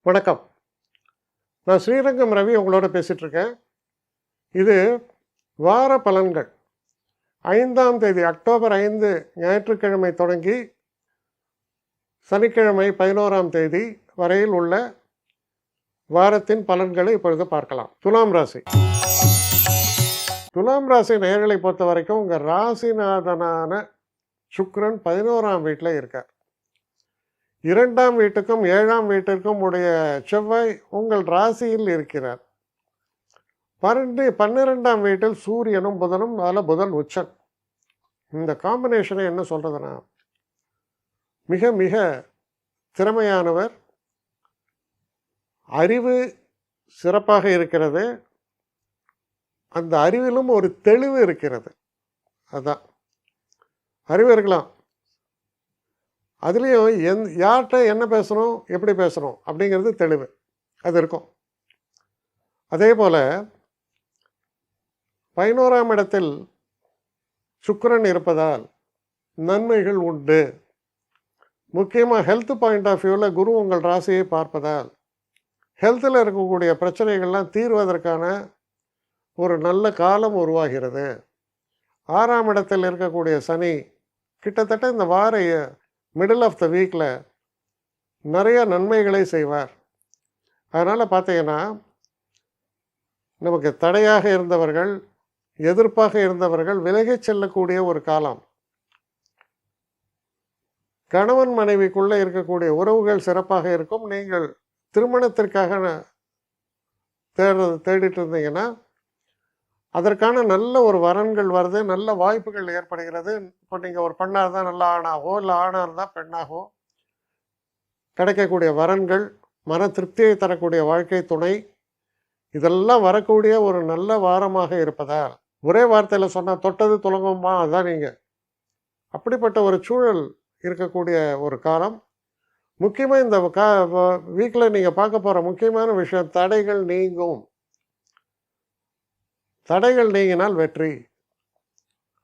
வணக்கம். நான் ஸ்ரீரங்கம் ரவி உங்களோட பேசிகிட்டு இருக்கேன். இது வார பலன்கள். 5ஆம் தேதி அக்டோபர் 5 ஞாயிற்றுக்கிழமை தொடங்கி சனிக்கிழமை 11ஆம் தேதி வரையில் உள்ள வாரத்தின் பலன்களை இப்பொழுது பார்க்கலாம். துலாம் ராசி. துலாம் ராசி நேயர்களை பொறுத்த வரைக்கும் உங்கள் ராசிநாதனான சுக்கிரன் 11ஆம் வீட்டில் இருக்கார். 2ஆம் வீட்டுக்கும் 7ஆம் வீட்டிற்கும் உடைய செவ்வாய் உங்கள் ராசியில் இருக்கிறார். 12ஆம் வீட்டில் சூரியனும் புதனும், அதில் புதன் உச்சன். இந்த காம்பினேஷனை என்ன சொல்கிறதுனா, மிக மிக திறமையானவர், அறிவு சிறப்பாக இருக்கிறது, அந்த அறிவிலும் ஒரு தெளிவு இருக்கிறது. அதுதான் அறிவு இருக்கலாம், அதுலேயும் யார்கிட்ட என்ன பேசணும், எப்படி பேசணும் அப்படிங்கிறது தெளிவு அது இருக்கும். அதே போல் 11ஆம் இடத்தில் சுக்கிரன் இருப்பதால் நன்மைகள் உண்டு. முக்கியமாக ஹெல்த் பாயிண்ட் ஆஃப் வியூவில் குரு உங்கள் ராசியை பார்ப்பதால் ஹெல்த்தில் இருக்கக்கூடிய பிரச்சனைகள்லாம் தீர்வதற்கான ஒரு நல்ல காலம் உருவாகிறது. 6ஆம் இடத்தில் இருக்கக்கூடிய சனி கிட்டத்தட்ட இந்த வார மிடில் ஆஃப் த வீக்கில் நிறைய நன்மைகளை செய்வார். அதனால் பார்த்தீங்கன்னா, நமக்கு தடையாக இருந்தவர்கள், எதிர்ப்பாக இருந்தவர்கள் விலகிச் செல்லக்கூடிய ஒரு காலம். கணவன் மனைவிக்குள்ளே இருக்கக்கூடிய உறவுகள் சிறப்பாக இருக்கும். நீங்கள் திருமணத்திற்காக தேடிட்டு இருந்தீங்கன்னா அதற்கான நல்ல ஒரு வரன்கள் வருது, நல்ல வாய்ப்புகள் ஏற்படுகிறது. இப்போ நீங்கள் ஒரு பெண்ணாக இருந்தால் நல்ல ஆணாகவோ, இல்லை ஆணாக இருந்தால் பெண்ணாகவோ கிடைக்கக்கூடிய வரன்கள், மன திருப்தியை தரக்கூடிய வாழ்க்கை துணை, இதெல்லாம் வரக்கூடிய ஒரு நல்ல வாரமாக இருப்பதால், ஒரே வார்த்தையில் சொன்னால் தொட்டது துலங்குமா, அதுதான் நீங்கள். அப்படிப்பட்ட ஒரு சூழல் இருக்கக்கூடிய ஒரு காலம். முக்கியமாக இந்த வீக்கில் நீங்கள் பார்க்க போகிற முக்கியமான விஷயம், தடைகள் நீங்கும். தடைகள் நீங்கினால் வெற்றி.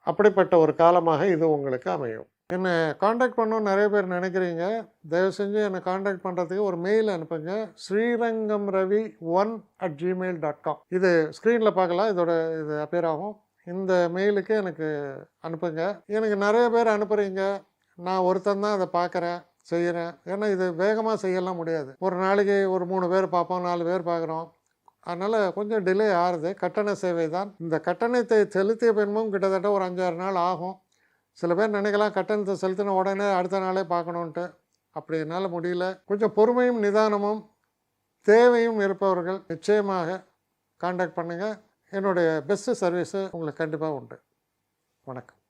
அப்படிப்பட்ட ஒரு காலமாக இது உங்களுக்கு அமையும். என்னை காண்டாக்ட் பண்ணணும்னு நிறைய பேர் நினைக்கிறீங்க. தயவு செஞ்சு என்னை காண்டாக்ட் பண்ணுறதுக்கு ஒரு மெயில் அனுப்புங்க. srirangamravi1@gmail.com. இது ஸ்க்ரீனில் பார்க்கலாம், இது அப்பியர் ஆகும். இந்த மெயிலுக்கு எனக்கு அனுப்புங்க. எனக்கு நிறைய பேர் அனுப்புகிறீங்க, நான் ஒருத்தன் தான் அதை பார்க்குறேன், செய்கிறேன். ஏன்னா இது வேகமாக செய்யலாம் முடியாது. ஒரு நாளைக்கு ஒரு 3 பேர் பார்ப்போம், 4 பேர் பார்க்குறோம். அதனால் கொஞ்சம் டிலே ஆகுது. கட்டண சேவை தான். இந்த கட்டணத்தை செலுத்திய பின்பும் கிட்டத்தட்ட ஒரு 5-6 நாள் ஆகும். சில பேர் நினைக்கலாம் கட்டணத்தை செலுத்தின உடனே அடுத்த நாளே பார்க்கணுன்ட்டு. அப்படி என்னால் முடியல. கொஞ்சம் பொறுமையும் நிதானமும் தேவையும் இருப்பவர்கள் நிச்சயமாக காண்டாக்ட் பண்ணுங்கள். என்னுடைய பெஸ்ட்டு சர்வீஸு உங்களுக்கு கண்டிப்பாக உண்டு. வணக்கம்.